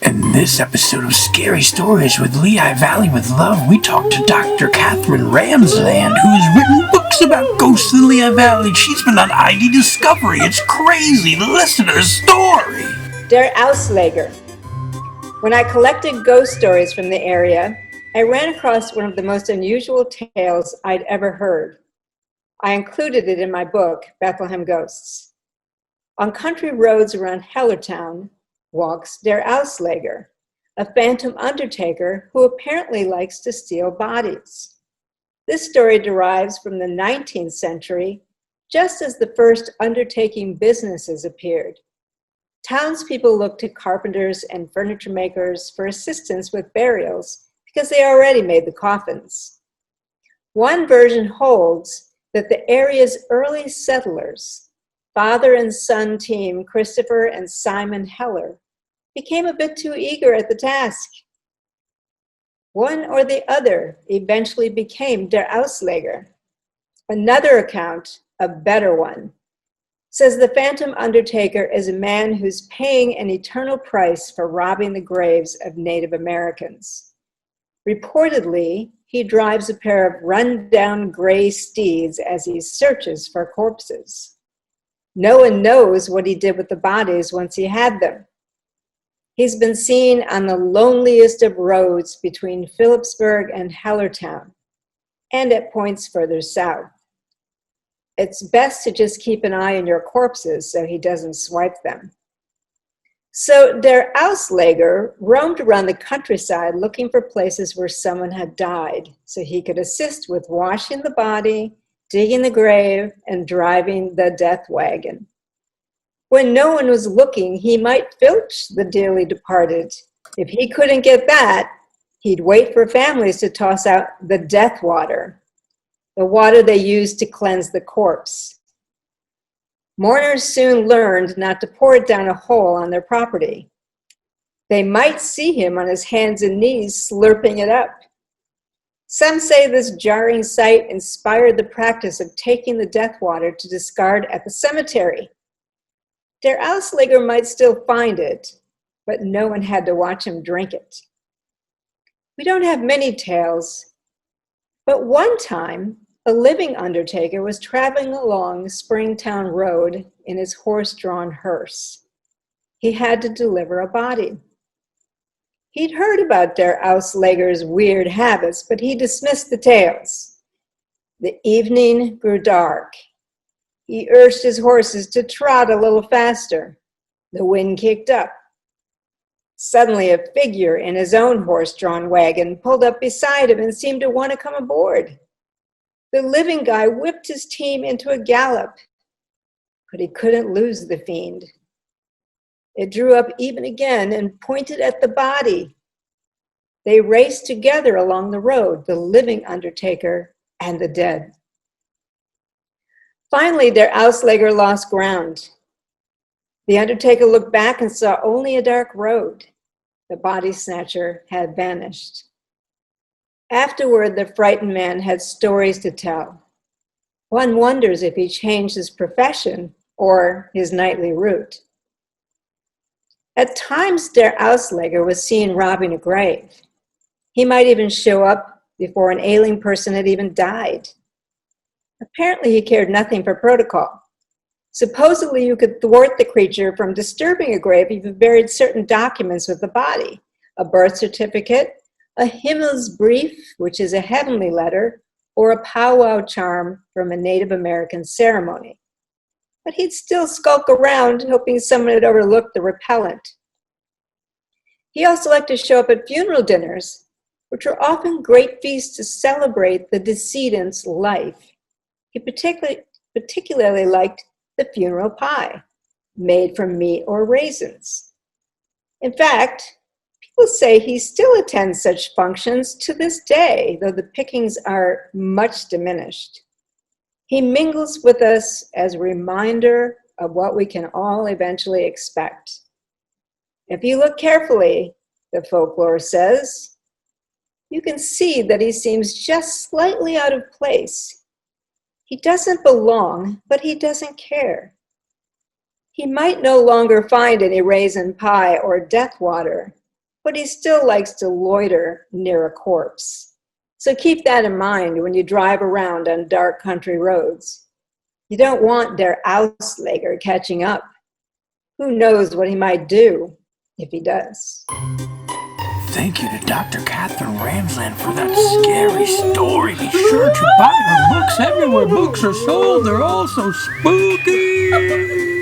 In this episode of Scary Stories with Lehigh Valley with Love, we talk to Dr. Katherine Ramsland, who has written books about ghosts in Lehigh Valley. She's been on ID Discovery. It's crazy. Listen to her story. Der Ausleger. When I collected ghost stories from the area, I ran across one of the most unusual tales I'd ever heard. I included it in my book, Bethlehem Ghosts. On country roads around Hellertown walks Der Ausleger, a phantom undertaker who apparently likes to steal bodies. This story derives from the 19th century, just as the first undertaking businesses appeared. Townspeople looked to carpenters and furniture makers for assistance with burials because they already made the coffins. One version holds that the area's early settlers, father and son team Christopher and Simon Heller, became a bit too eager at the task. One or the other eventually became Der Ausleger. Another account, a better one, says the phantom undertaker is a man who's paying an eternal price for robbing the graves of Native Americans. Reportedly, he drives a pair of run-down gray steeds as he searches for corpses. No one knows what he did with the bodies once he had them. He's been seen on the loneliest of roads between Phillipsburg and Hellertown, and at points further south. It's best to just keep an eye on your corpses so he doesn't swipe them. So Der Ausleger roamed around the countryside looking for places where someone had died so he could assist with washing the body, digging the grave, and driving the death wagon. When no one was looking, he might filch the dearly departed. If he couldn't get that, he'd wait for families to toss out the death water, the water they used to cleanse the corpse. Mourners soon learned not to pour it down a hole on their property. They might see him on his hands and knees slurping it up. Some say this jarring sight inspired the practice of taking the death water to discard at the cemetery. Der Ausleger might still find it, but no one had to watch him drink it. We don't have many tales, but one time, a living undertaker was traveling along Springtown Road in his horse-drawn hearse. He had to deliver a body. He'd heard about Der Ausleger's weird habits, but he dismissed the tales. The evening grew dark. He urged his horses to trot a little faster. The wind kicked up. Suddenly, a figure in his own horse-drawn wagon pulled up beside him and seemed to want to come aboard. The living guy whipped his team into a gallop, but he couldn't lose the fiend. It drew up even again and pointed at the body. They raced together along the road, the living undertaker and the dead. Finally, Der Ausleger lost ground. The undertaker looked back and saw only a dark road. The body snatcher had vanished. Afterward, the frightened man had stories to tell. One wonders if he changed his profession or his nightly route. At times, Der Ausleger was seen robbing a grave. He might even show up before an ailing person had even died. Apparently, he cared nothing for protocol. Supposedly, you could thwart the creature from disturbing a grave if you buried certain documents with the body, a birth certificate, a Himmelsbrief, which is a heavenly letter, or a powwow charm from a Native American ceremony. But he'd still skulk around, hoping someone had overlooked the repellent. He also liked to show up at funeral dinners, which were often great feasts to celebrate the decedent's life. He particularly liked the funeral pie, made from meat or raisins. In fact, people say he still attends such functions to this day, though the pickings are much diminished. He mingles with us as a reminder of what we can all eventually expect. If you look carefully, the folklore says, you can see that he seems just slightly out of place. He doesn't belong, but he doesn't care. He might no longer find any raisin pie or death water, but he still likes to loiter near a corpse. So keep that in mind when you drive around on dark country roads. You don't want der Ausleger catching up. Who knows what he might do if he does. Thank you to Dr. Katherine Ramsland for that scary story. Be sure to buy her books everywhere books are sold. They're all so spooky.